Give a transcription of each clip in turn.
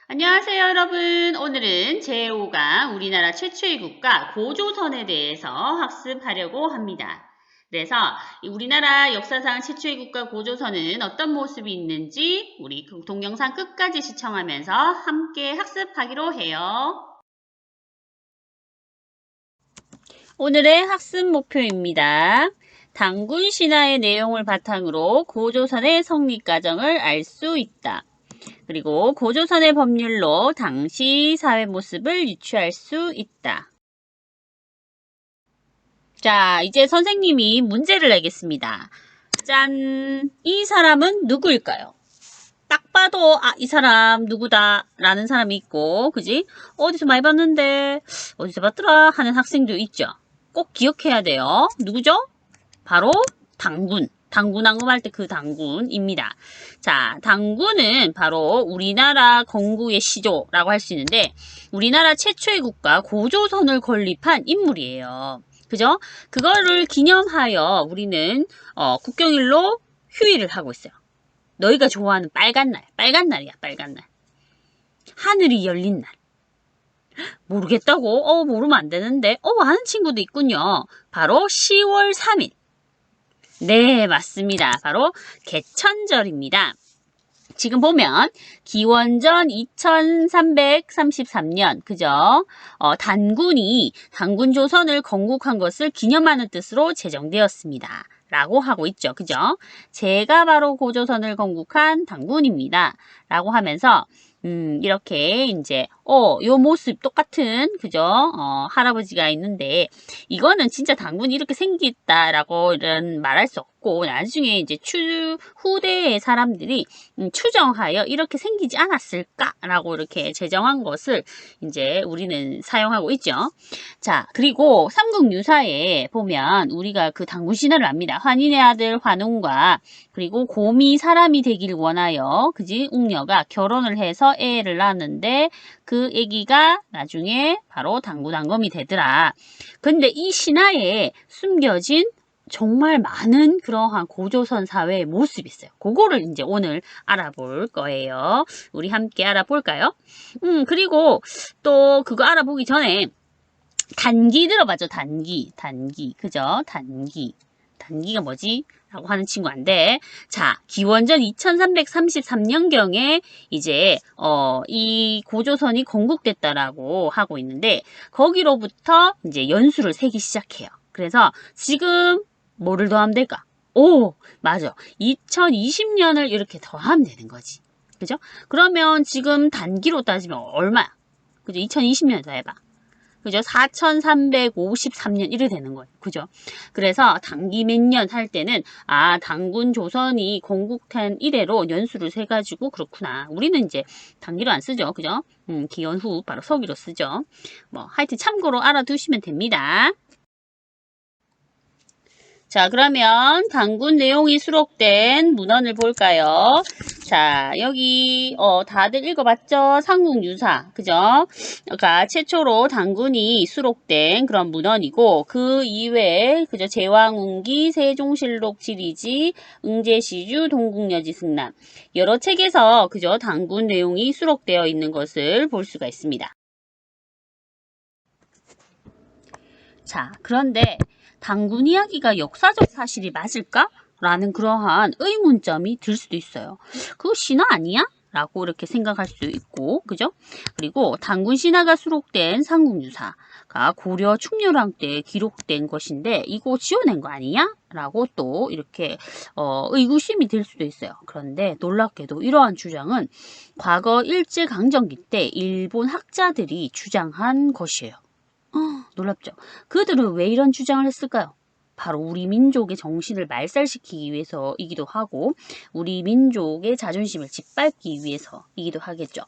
안녕하세요, 여러분. 오늘은 제5강 우리나라 최초의 국가 고조선에 대해서 학습하려고 합니다. 그래서 우리나라 역사상 최초의 국가 고조선은 어떤 모습이 있는지 우리 동영상 끝까지 시청하면서 함께 학습하기로 해요. 오늘의 학습 목표입니다. 단군 신화의 내용을 바탕으로 고조선의 성립 과정을 알 수 있다. 그리고 고조선의 법률로 당시 사회 모습을 유추할 수 있다. 자, 이제 선생님이 문제를 내겠습니다. 짠! 이 사람은 누구일까요? 딱 봐도 이 사람 누구다 라는 사람이 있고, 그지? 어디서 많이 봤는데 어디서 봤더라 하는 학생도 있죠. 꼭 기억해야 돼요. 누구죠? 바로 당군. 당군왕금할 때 그 당군입니다. 자, 당군은 바로 우리나라 건국의 시조라고 할 수 있는데 우리나라 최초의 국가 고조선을 건립한 인물이에요. 그죠? 그거를 기념하여 우리는 국경일로 휴일을 하고 있어요. 너희가 좋아하는 빨간 날, 빨간 날이야, 빨간 날. 하늘이 열린 날. 모르겠다고? 모르면 안 되는데. 아는 친구도 있군요. 바로 10월 3일. 네, 맞습니다. 바로 개천절입니다. 지금 보면 기원전 2333년 그죠? 단군 조선을 건국한 것을 기념하는 뜻으로 제정되었습니다. 라고 하고 있죠. 그죠? 제가 바로 고조선을 건국한 당군입니다. 라고 하면서 이렇게 이제 요 모습 똑같은 그죠? 할아버지가 있는데 이거는 진짜 당군이 이렇게 생겼다라고 이런 말할 수 없고 나중에 이제 후대의 사람들이 추정하여 이렇게 생기지 않았을까라고 이렇게 제정한 것을 이제 우리는 사용하고 있죠. 자, 그리고 삼국유사에 보면 우리가 그 당군 신화를 압니다. 환인의 아들 환웅과 그리고 곰이 사람이 되길 원하여 그지 웅녀가 결혼을 해서 애를 낳았는데 그 아기가 나중에 바로 당군왕검이 되더라. 근데 이 신화에 숨겨진 정말 많은 그러한 고조선 사회의 모습이 있어요. 그거를 이제 오늘 알아볼 거예요. 우리 함께 알아볼까요? 그리고 또 그거 알아보기 전에 단기 들어봤죠? 단기. 그죠? 단기가 뭐지? 라고 하는 친구인데, 자, 기원전 2333년경에 이제, 이 고조선이 건국됐다라고 하고 있는데, 거기로부터 이제 연수를 세기 시작해요. 그래서 지금 뭐를 더하면 될까? 맞아. 2020년을 이렇게 더하면 되는 거지. 그죠? 그러면 지금 단기로 따지면 얼마야? 그죠? 2020년 더해봐. 그죠? 4353년 이래 되는 거예요. 그죠? 그래서 단기 몇 년 할 때는 당군 조선이 건국한 이래로 연수를 세 가지고 그렇구나. 우리는 이제 단기로 안 쓰죠. 그죠? 기원 후 바로 서기로 쓰죠. 하여튼 참고로 알아두시면 됩니다. 자, 그러면 당군 내용이 수록된 문헌을 볼까요? 자, 여기 다들 읽어봤죠? 삼국유사, 그죠? 그러니까 최초로 당군이 수록된 그런 문헌이고 그 이외에 그죠? 제왕운기, 세종실록, 지리지, 응제시주, 동국여지 승남 여러 책에서 그죠? 당군 내용이 수록되어 있는 것을 볼 수가 있습니다. 자, 그런데 당군 이야기가 역사적 사실이 맞을까? 라는 그러한 의문점이 들 수도 있어요. 그거 신화 아니야? 라고 이렇게 생각할 수 있고, 그죠? 그리고 당군 신화가 수록된 삼국유사가 고려 충렬왕 때 기록된 것인데, 이거 지어낸 거 아니냐? 라고 또 이렇게 의구심이 들 수도 있어요. 그런데 놀랍게도 이러한 주장은 과거 일제강점기 때 일본 학자들이 주장한 것이에요. 놀랍죠? 그들은 왜 이런 주장을 했을까요? 바로 우리 민족의 정신을 말살시키기 위해서이기도 하고 우리 민족의 자존심을 짓밟기 위해서이기도 하겠죠.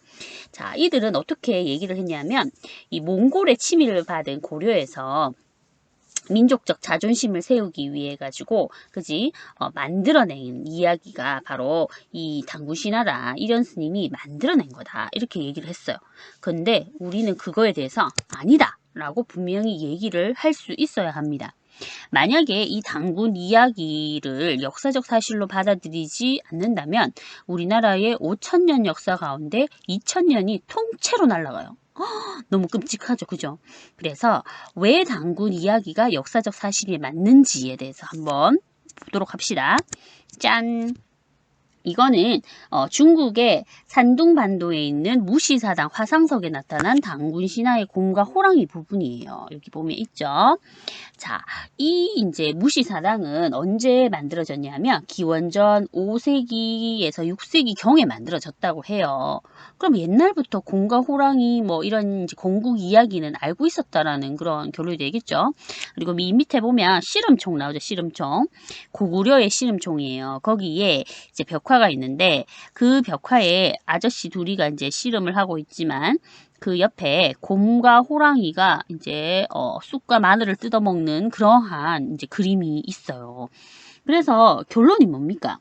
자, 이들은 어떻게 얘기를 했냐면 이 몽골의 침입을 받은 고려에서 민족적 자존심을 세우기 위해 가지고 그지 만들어낸 이야기가 바로 이 당군신화다. 이련 스님이 만들어낸 거다. 이렇게 얘기를 했어요. 근데 우리는 그거에 대해서 아니다. 라고 분명히 얘기를 할 수 있어야 합니다. 만약에 이 단군 이야기를 역사적 사실로 받아들이지 않는다면 우리나라의 5,000년 역사 가운데 2,000년이 통째로 날아가요. 너무 끔찍하죠. 그죠? 그래서 왜 단군 이야기가 역사적 사실이 맞는지에 대해서 한번 보도록 합시다. 짠! 이거는 중국의 산둥반도에 있는 무시사당 화상석에 나타난 단군 신화의 곰과 호랑이 부분이에요. 여기 보면 있죠. 자, 이 이제 무시사당은 언제 만들어졌냐면 기원전 5세기에서 6세기 경에 만들어졌다고 해요. 그럼 옛날부터 곰과 호랑이 뭐 이런 이제 건국 이야기는 알고 있었다라는 그런 결론이 되겠죠. 그리고 밑에 보면 씨름총 나오죠. 씨름총. 고구려의 씨름총이에요. 거기에 이제 벽화가 있는데 그 벽화에 아저씨 둘이가 이제 씨름을 하고 있지만 그 옆에 곰과 호랑이가 이제 쑥과 마늘을 뜯어먹는 그러한 이제 그림이 있어요. 그래서 결론이 뭡니까?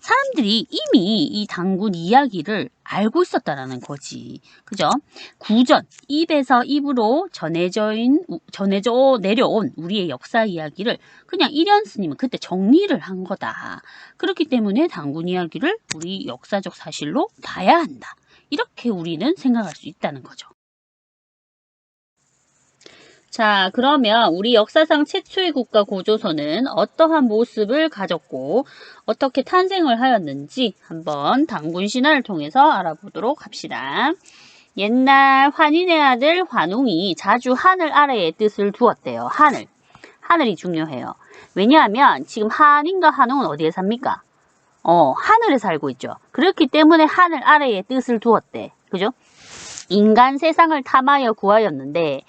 사람들이 이미 이 단군 이야기를 알고 있었다라는 거지. 그죠? 구전, 입에서 입으로 전해져 내려온 우리의 역사 이야기를 그냥 이련 스님은 그때 정리를 한 거다. 그렇기 때문에 단군 이야기를 우리 역사적 사실로 봐야 한다. 이렇게 우리는 생각할 수 있다는 거죠. 자, 그러면 우리 역사상 최초의 국가 고조선은 어떠한 모습을 가졌고 어떻게 탄생을 하였는지 한번 단군 신화를 통해서 알아보도록 합시다. 옛날 환인의 아들 환웅이 자주 하늘 아래에 뜻을 두었대요. 하늘이 중요해요. 왜냐하면 지금 한인과 한웅은 어디에 삽니까? 하늘에 살고 있죠. 그렇기 때문에 하늘 아래에 뜻을 두었대. 그죠? 인간 세상을 탐하여 구하였는데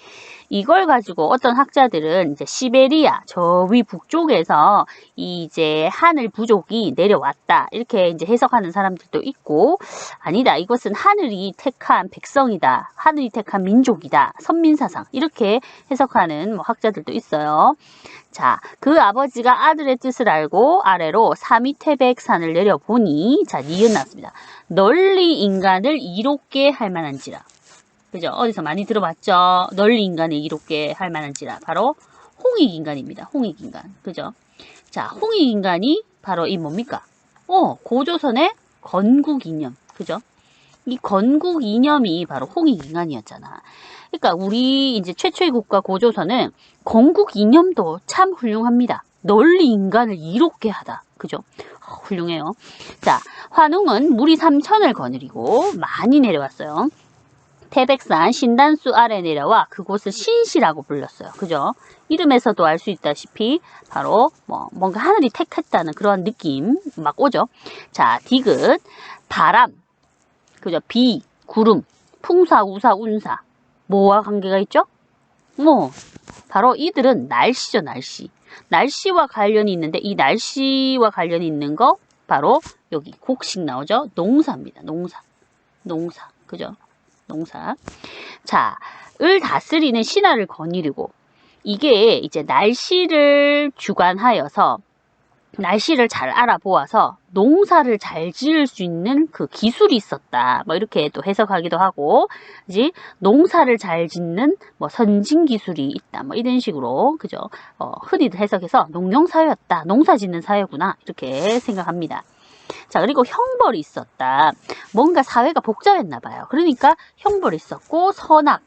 이걸 가지고 어떤 학자들은 이제 시베리아 저 위 북쪽에서 이제 하늘 부족이 내려왔다 이렇게 이제 해석하는 사람들도 있고 아니다 이것은 하늘이 택한 백성이다 하늘이 택한 민족이다 선민사상 이렇게 해석하는 뭐 학자들도 있어요. 자, 그 아버지가 아들의 뜻을 알고 아래로 사미태백산을 내려보니 자 니은 났습니다. 널리 인간을 이롭게 할 만한지라. 그죠? 어디서 많이 들어봤죠? 널리 인간을 이롭게 할 만한지라. 바로 홍익인간입니다. 홍익인간. 그죠? 자, 홍익인간이 바로 이 뭡니까? 고조선의 건국이념. 그죠? 이 건국이념이 바로 홍익인간이었잖아. 그러니까 우리 이제 최초의 국가 고조선은 건국이념도 참 훌륭합니다. 널리 인간을 이롭게 하다. 그죠? 훌륭해요. 자, 환웅은 무리 3천을 거느리고 많이 내려왔어요. 태백산 신단수 아래 내려와 그곳을 신시라고 불렀어요. 그죠? 이름에서도 알 수 있다시피 바로 뭔가 하늘이 택했다는 그런 느낌 막 오죠. 자, 디귿, 바람, 그죠? 비, 구름, 풍사, 우사, 운사 뭐와 관계가 있죠? 바로 이들은 날씨죠. 날씨와 관련이 있는데 이 날씨와 관련이 있는 거 바로 여기 곡식 나오죠. 농사입니다. 농사. 그죠? 농사. 자, 을 다스리는 신하를 거느리고 이게 이제 날씨를 주관하여서 날씨를 잘 알아보아서 농사를 잘 지을 수 있는 그 기술이 있었다. 뭐 이렇게 또 해석하기도 하고, 이제 농사를 잘 짓는 뭐 선진 기술이 있다. 뭐 이런 식으로 그죠? 흔히들 해석해서 농경사회였다. 농사 짓는 사회구나. 이렇게 생각합니다. 자, 그리고 형벌이 있었다. 뭔가 사회가 복잡했나 봐요. 그러니까 형벌이 있었고 선악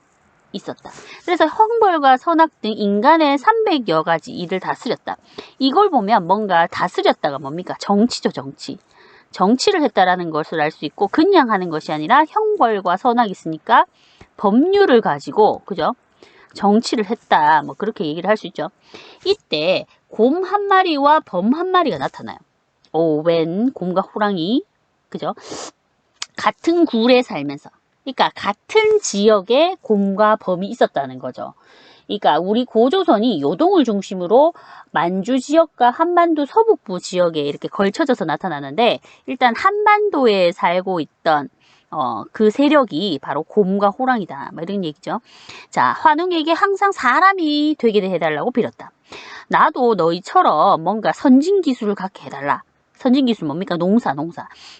있었다. 그래서 형벌과 선악 등 인간의 300여 가지 일을 다스렸다. 이걸 보면 뭔가 다스렸다가 뭡니까? 정치죠, 정치. 정치를 했다라는 것을 알 수 있고 그냥 하는 것이 아니라 형벌과 선악이 있으니까 법률을 가지고 그죠? 정치를 했다. 뭐 그렇게 얘기를 할 수 있죠. 이때 곰 한 마리와 범 한 마리가 나타나요. 웬 곰과 호랑이 그죠? 같은 굴에 살면서 그러니까 같은 지역에 곰과 범이 있었다는 거죠. 그러니까 우리 고조선이 요동을 중심으로 만주 지역과 한반도 서북부 지역에 이렇게 걸쳐져서 나타나는데 일단 한반도에 살고 있던 그 세력이 바로 곰과 호랑이다. 뭐 이런 얘기죠. 자, 환웅에게 항상 사람이 되게 해달라고 빌었다. 나도 너희처럼 뭔가 선진 기술을 갖게 해달라. 선진 기술 뭡니까? 농사.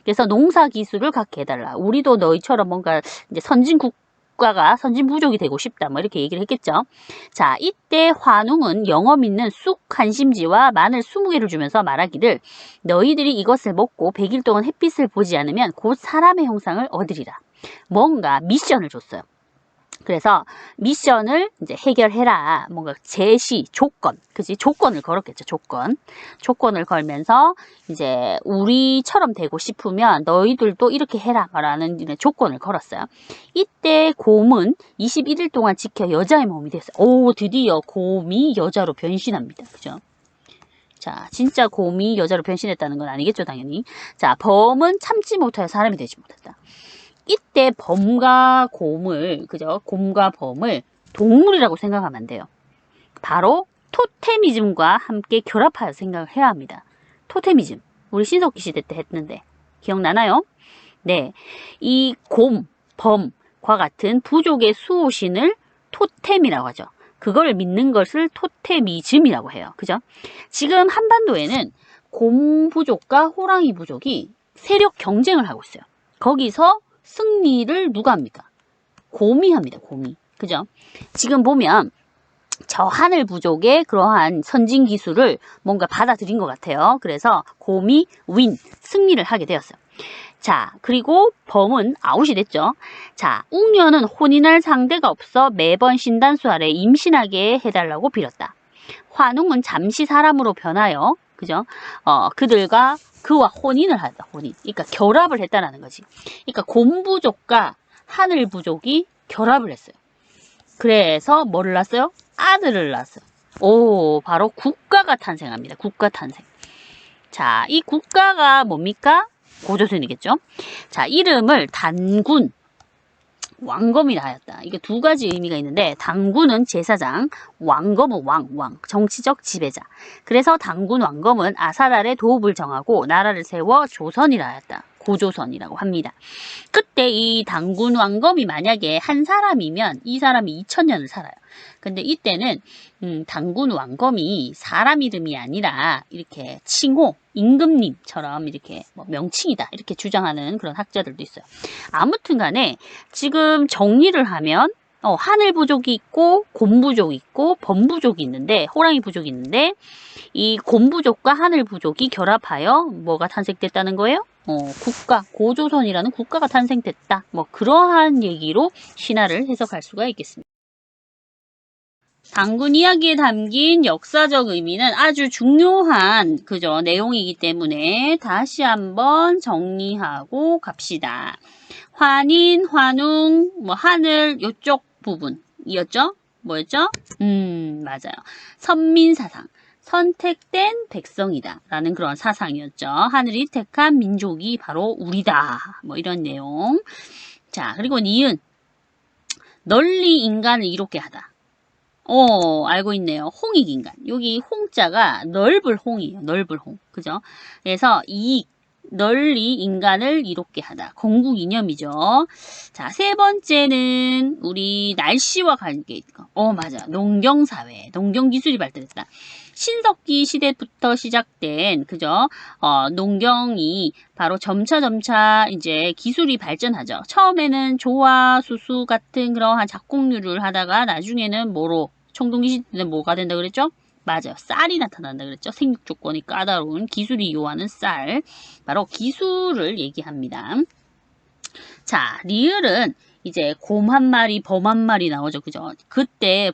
그래서 농사 기술을 갖게 해달라. 우리도 너희처럼 뭔가 이제 선진국 국가가 선진 부족이 되고 싶다. 뭐 이렇게 얘기를 했겠죠. 자, 이때 환웅은 영어 믿는 쑥 한 심지와 마늘 20개를 주면서 말하기를 너희들이 이것을 먹고 100일 동안 햇빛을 보지 않으면 곧 사람의 형상을 얻으리라. 뭔가 미션을 줬어요. 그래서 미션을 이제 해결해라. 뭔가 제시, 조건, 그지? 조건을 걸었겠죠. 조건을 걸면서 이제 우리처럼 되고 싶으면 너희들도 이렇게 해라. 라는 조건을 걸었어요. 이때 곰은 21일 동안 지켜 여자의 몸이 됐어요. 오, 드디어 곰이 여자로 변신합니다. 그죠? 자, 진짜 곰이 여자로 변신했다는 건 아니겠죠, 당연히. 자, 범은 참지 못하여 사람이 되지 못했다. 이때 범과 곰을, 그죠? 곰과 범을 동물이라고 생각하면 안 돼요. 바로 토테미즘과 함께 결합하여 생각을 해야 합니다. 토테미즘. 우리 신석기 시대 때 했는데. 기억나나요? 네. 이 곰, 범과 같은 부족의 수호신을 토템이라고 하죠. 그걸 믿는 것을 토테미즘이라고 해요. 그죠? 지금 한반도에는 곰 부족과 호랑이 부족이 세력 경쟁을 하고 있어요. 거기서 승리를 누가 합니까? 곰이 합니다. 곰이. 그죠? 지금 보면 저 하늘 부족의 그러한 선진 기술을 뭔가 받아들인 것 같아요. 그래서 곰이 승리를 하게 되었어요. 자, 그리고 범은 아웃이 됐죠. 자, 웅녀는 혼인할 상대가 없어 매번 신단수 아래 임신하게 해달라고 빌었다. 환웅은 잠시 사람으로 변하여, 그죠? 그와 혼인을 하다, 혼인. 그러니까 결합을 했다라는 거지. 그러니까 곰 부족과 하늘 부족이 결합을 했어요. 그래서 뭐를 낳았어요? 아들을 낳았어요. 오, 바로 국가가 탄생합니다. 국가 탄생. 자, 이 국가가 뭡니까? 고조선이겠죠? 자, 이름을 단군, 왕검이라 하였다. 이게 두 가지 의미가 있는데 당군은 제사장, 왕검은 왕, 정치적 지배자. 그래서 당군 왕검은 아사달의 도읍을 정하고 나라를 세워 조선이라 하였다. 고조선이라고 합니다. 그때 이 당군 왕검이 만약에 한 사람이면 이 사람이 2000년을 살아요. 근데 이때는 당군 왕검이 사람 이름이 아니라 이렇게 칭호, 임금님처럼 이렇게 뭐 명칭이다 이렇게 주장하는 그런 학자들도 있어요. 아무튼 간에 지금 정리를 하면 하늘 부족이 있고 곰 부족이 있고 범 부족이 있는데 호랑이 부족이 있는데 이 곰 부족과 하늘 부족이 결합하여 뭐가 탄생됐다는 거예요? 국가, 고조선이라는 국가가 탄생됐다. 뭐 그러한 얘기로 신화를 해석할 수가 있겠습니다. 당군 이야기에 담긴 역사적 의미는 아주 중요한 내용이기 때문에 다시 한번 정리하고 갑시다. 환인, 환웅, 하늘 요쪽 부분이었죠? 뭐였죠? 맞아요. 선민사상. 선택된 백성이다 라는 그런 사상이었죠. 하늘이 택한 민족이 바로 우리다. 뭐 이런 내용. 자, 그리고 니은. 널리 인간을 이롭게 하다. 알고 있네요. 홍익인간. 여기 홍자가 넓을 홍이에요. 넓을 홍. 그죠? 그래서 널리 인간을 이롭게 하다. 건국 이념이죠. 자, 세 번째는 우리 날씨와 관계 있고. 맞아. 농경사회. 농경기술이 발달했다. 신석기 시대부터 시작된, 그죠? 농경이 바로 점차 이제 기술이 발전하죠. 처음에는 조화, 수수 같은 그러한 작곡류를 하다가 나중에는 청동기 시대는 뭐가 된다 그랬죠? 맞아요. 쌀이 나타난다 그랬죠. 생육 조건이 까다로운 기술이 요하는 쌀. 바로 기술을 얘기합니다. 자, 리을은 이제 곰 한 마리, 범 한 마리 나오죠. 그죠? 그때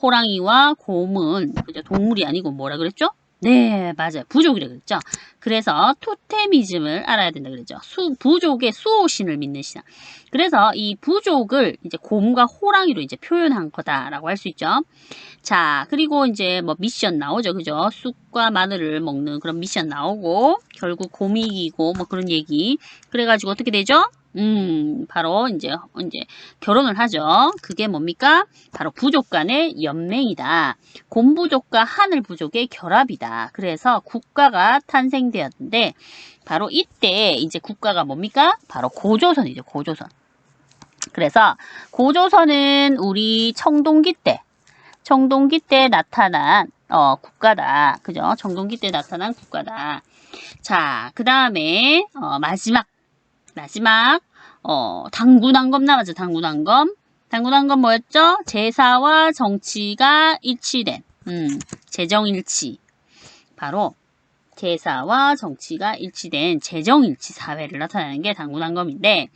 호랑이와 곰은 그죠? 동물이 아니고 뭐라 그랬죠? 네, 맞아요. 부족이라 그랬죠. 그래서 토테미즘을 알아야 된다 그랬죠. 부족의 수호신을 믿는 신앙. 그래서 이 부족을 이제 곰과 호랑이로 이제 표현한 거다라고 할 수 있죠. 자, 그리고 이제 미션 나오죠. 그죠? 쑥과 마늘을 먹는 그런 미션 나오고 결국 곰이 이기고 그런 얘기. 그래가지고 어떻게 되죠? 바로 이제 결혼을 하죠. 그게 뭡니까? 바로 부족 간의 연맹이다. 곰 부족과 하늘 부족의 결합이다. 그래서 국가가 탄생되었는데 바로 이때 이제 국가가 뭡니까? 바로 고조선이죠. 고조선. 그래서 고조선은 우리 청동기 때 나타난 국가다. 그죠? 청동기 때 나타난 국가다. 자, 그 다음에 마지막 당군왕검 나왔죠. 당군왕검. 당군왕검 뭐였죠? 제사와 정치가 일치된, 재정일치. 바로 제사와 정치가 일치된 재정일치 사회를 나타내는 게 당군왕검인데,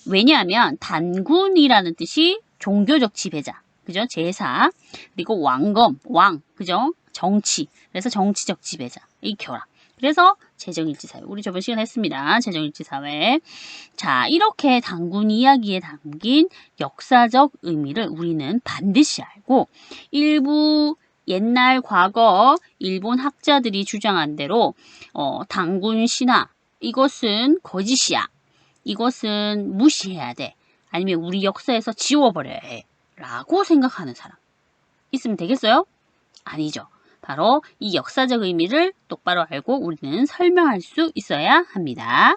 왜냐하면 단군이라는 뜻이 종교적 지배자, 그죠? 제사, 그리고 왕검, 왕, 그죠? 정치, 그래서 정치적 지배자, 이 결합. 그래서 재정일치 사회. 우리 저번 시간에 했습니다. 재정일치 사회. 자, 이렇게 당군 이야기에 담긴 역사적 의미를 우리는 반드시 알고, 일부 옛날 과거 일본 학자들이 주장한 대로 당군 신화, 이것은 거짓이야. 이것은 무시해야 돼. 아니면 우리 역사에서 지워버려야 해. 라고 생각하는 사람 있으면 되겠어요? 아니죠. 바로 이 역사적 의미를 똑바로 알고 우리는 설명할 수 있어야 합니다.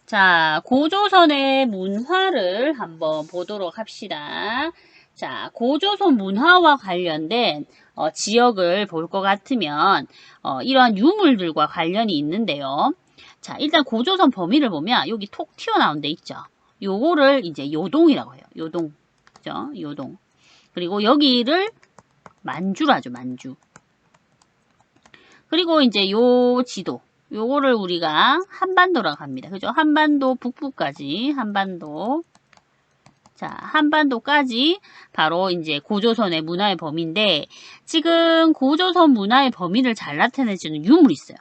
자, 고조선의 문화를 한번 보도록 합시다. 자, 고조선 문화와 관련된 지역을 볼 것 같으면 이러한 유물들과 관련이 있는데요. 자, 일단 고조선 범위를 보면 여기 톡 튀어나온 데 있죠. 요거를 이제 요동이라고 해요. 요동. 그죠? 요동. 그리고 여기를 만주로 하죠. 만주. 그리고 이제 요 지도. 요거를 우리가 한반도라고 합니다. 그죠? 한반도 북부까지, 한반도. 자, 한반도까지 바로 이제 고조선의 문화의 범위인데, 지금 고조선 문화의 범위를 잘 나타내주는 유물이 있어요.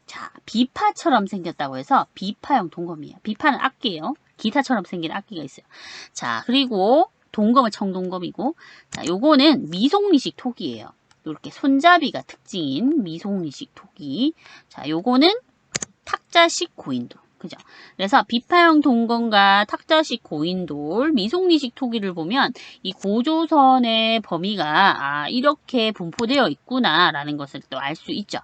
자, 비파처럼 생겼다고 해서 비파형 동검이에요. 비파는 악기예요. 기타처럼 생긴 악기가 있어요. 자, 그리고 동검은 청동검이고, 자, 요거는 미송리식 토기예요. 이렇게 손잡이가 특징인 미송리식 토기. 자, 요거는 탁자식 고인돌. 그죠? 그래서 비파형 동검과 탁자식 고인돌, 미송리식 토기를 보면 이 고조선의 범위가 이렇게 분포되어 있구나라는 것을 또 알 수 있죠.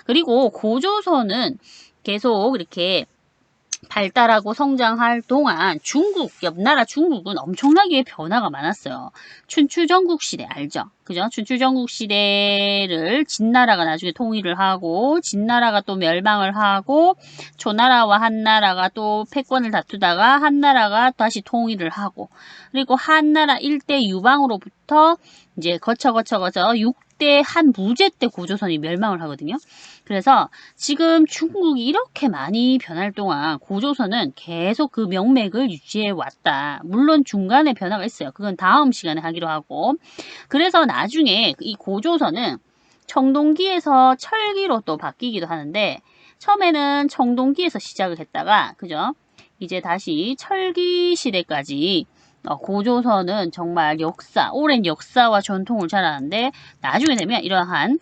그리고 고조선은 계속 이렇게 발달하고 성장할 동안 중국, 옆나라 중국은 엄청나게 변화가 많았어요. 춘추전국 시대 알죠? 그죠? 춘추전국 시대를 진나라가 나중에 통일을 하고, 진나라가 또 멸망을 하고, 조나라와 한나라가 또 패권을 다투다가 한나라가 다시 통일을 하고, 그리고 한나라 일대 유방으로부터 이제 거쳐 6대 한 무제 때 고조선이 멸망을 하거든요. 그래서 지금 중국이 이렇게 많이 변할 동안 고조선은 계속 그 명맥을 유지해 왔다. 물론 중간에 변화가 있어요. 그건 다음 시간에 하기로 하고. 그래서 나중에 이 고조선은 청동기에서 철기로 또 바뀌기도 하는데, 처음에는 청동기에서 시작을 했다가, 그죠? 이제 다시 철기 시대까지 고조선은 정말 오랜 역사와 전통을 자라는데, 나중에 되면 이러한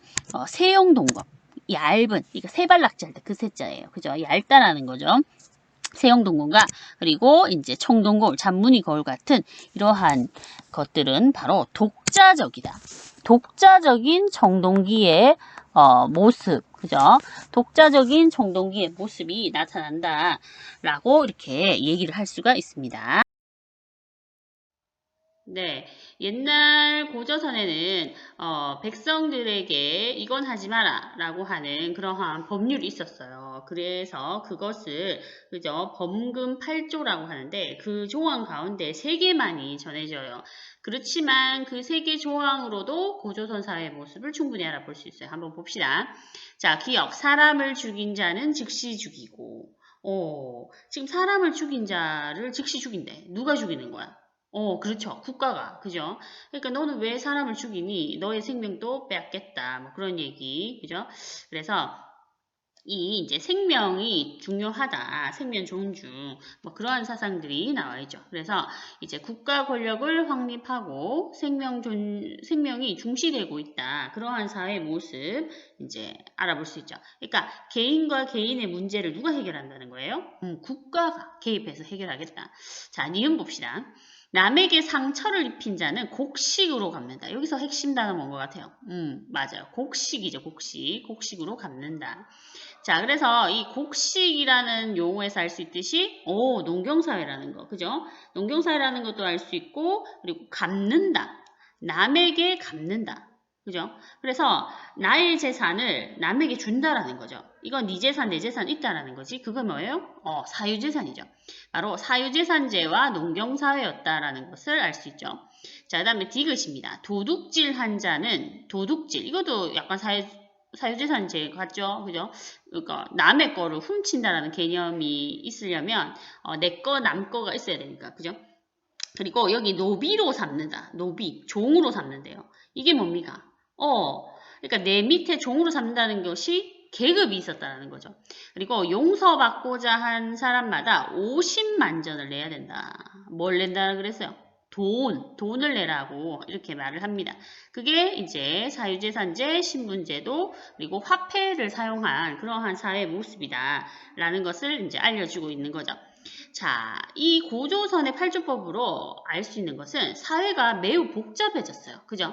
세용동검, 얇은, 이거 세발낙지 할 때 그 세자예요. 그죠? 얇다라는 거죠. 세용동검과 그리고 이제 청동거울, 잔무늬 거울 같은 이러한 것들은 바로 독자적이다. 독자적인 청동기의 모습, 그죠? 독자적인 청동기의 모습이 나타난다라고 이렇게 얘기를 할 수가 있습니다. 네, 옛날 고조선에는 백성들에게 이건 하지 마라 라고 하는 그러한 법률이 있었어요. 그래서 그것을 그죠? 범금 8조라고 하는데 그 조항 가운데 3개만이 전해져요. 그렇지만 그 3개 조항으로도 고조선 사회의 모습을 충분히 알아볼 수 있어요. 한번 봅시다. 자, 기억. 사람을 죽인 자는 즉시 죽이고. 지금 사람을 죽인 자를 즉시 죽인대. 누가 죽이는 거야? 그렇죠. 국가가. 그죠? 그러니까 너는 왜 사람을 죽이니? 너의 생명도 빼앗겠다. 뭐 그런 얘기. 그죠? 그래서 이제 생명이 중요하다. 생명 존중. 뭐 그러한 사상들이 나와 있죠. 그래서 이제 국가 권력을 확립하고 생명이 중시되고 있다. 그러한 사회의 모습 이제 알아볼 수 있죠. 그러니까 개인과 개인의 문제를 누가 해결한다는 거예요? 국가가 개입해서 해결하겠다. 자, 니은 봅시다. 남에게 상처를 입힌 자는 곡식으로 갚는다. 여기서 핵심 단어 뭔 것 같아요? 맞아요. 곡식이죠. 곡식으로 갚는다. 자, 그래서 이 곡식이라는 용어에서 알 수 있듯이, 농경사회라는 거, 그죠? 농경사회라는 것도 알 수 있고, 그리고 갚는다. 남에게 갚는다. 그죠? 그래서 나의 재산을 남에게 준다라는 거죠. 이건 네 재산, 내 재산 있다라는 거지. 그건 뭐예요? 사유재산이죠. 바로 사유재산제와 농경사회였다라는 것을 알 수 있죠. 자, 그 다음에 디귿입니다. 도둑질한 자는 도둑질. 이것도 약간 사유재산제 같죠? 그죠? 그러니까 남의 거를 훔친다라는 개념이 있으려면 내 거, 남 거가 있어야 되니까. 그죠? 그리고 여기 노비로 삼는다. 노비, 종으로 삼는데요. 이게 뭡니까? 그러니까 내 밑에 종으로 삼는다는 것이 계급이 있었다는 거죠. 그리고 용서받고자 한 사람마다 50만 전을 내야 된다. 뭘 낸다 그랬어요? 돈을 내라고 이렇게 말을 합니다. 그게 이제 사유재산제, 신분제도, 그리고 화폐를 사용한 그러한 사회 모습이다. 라는 것을 이제 알려주고 있는 거죠. 자, 이 고조선의 팔조법으로 알 수 있는 것은 사회가 매우 복잡해졌어요. 그죠?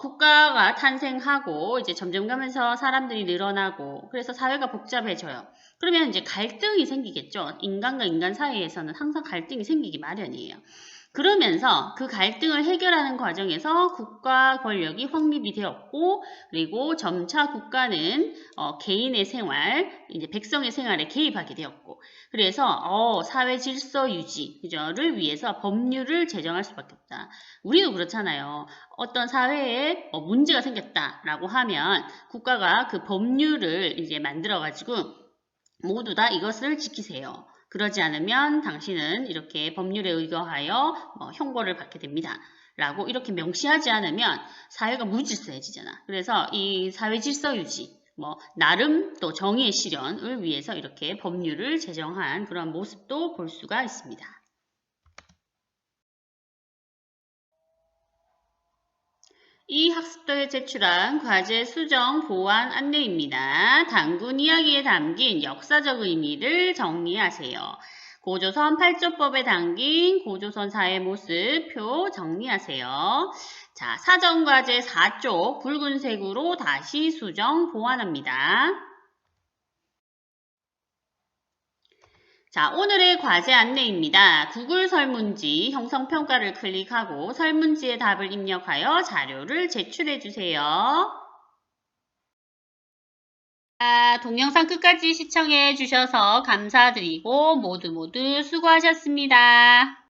국가가 탄생하고 이제 점점 가면서 사람들이 늘어나고 그래서 사회가 복잡해져요. 그러면 이제 갈등이 생기겠죠. 인간과 인간 사이에서는 항상 갈등이 생기기 마련이에요. 그러면서 그 갈등을 해결하는 과정에서 국가 권력이 확립이 되었고, 그리고 점차 국가는 개인의 생활, 이제 백성의 생활에 개입하게 되었고, 그래서 사회 질서 유지, 그죠를 위해서 법률을 제정할 수밖에 없다. 우리도 그렇잖아요. 어떤 사회에 문제가 생겼다라고 하면 국가가 그 법률을 이제 만들어가지고 모두 다 이것을 지키세요. 그러지 않으면 당신은 이렇게 법률에 의거하여 형벌을 받게 됩니다. 라고 이렇게 명시하지 않으면 사회가 무질서해지잖아. 그래서 이 사회 질서 유지, 나름 또 정의의 실현을 위해서 이렇게 법률을 제정한 그런 모습도 볼 수가 있습니다. 이 학습도에 제출한 과제 수정 보완 안내입니다. 단군 이야기에 담긴 역사적 의미를 정리하세요. 고조선 8조법에 담긴 고조선 사회 모습 표 정리하세요. 자, 사전과제 4쪽 붉은색으로 다시 수정 보완합니다. 자, 오늘의 과제 안내입니다. 구글 설문지 형성평가를 클릭하고 설문지에 답을 입력하여 자료를 제출해 주세요. 동영상 끝까지 시청해 주셔서 감사드리고 모두 수고하셨습니다.